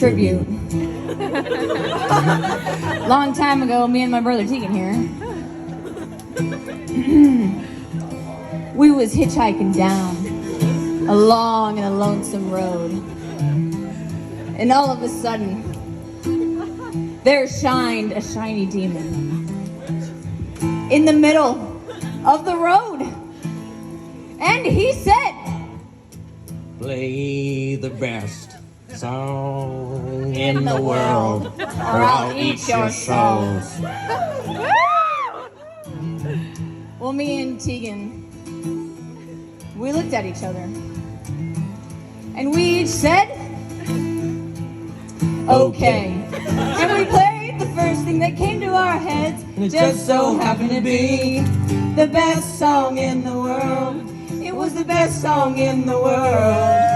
tribute. Long time ago, me and my brother Tegan here, we was hitchhiking down a long and a lonesome road. And all of a sudden, there shined a shiny demon in the middle of the road. And he said, "Play the best song in the world, or I'll eat your souls." Well, me and Tegan, we looked at each other, and we each said, "Okay." And we played the first thing that came to our heads. And it just so happened to be the best song in the world. It was the best song in the world.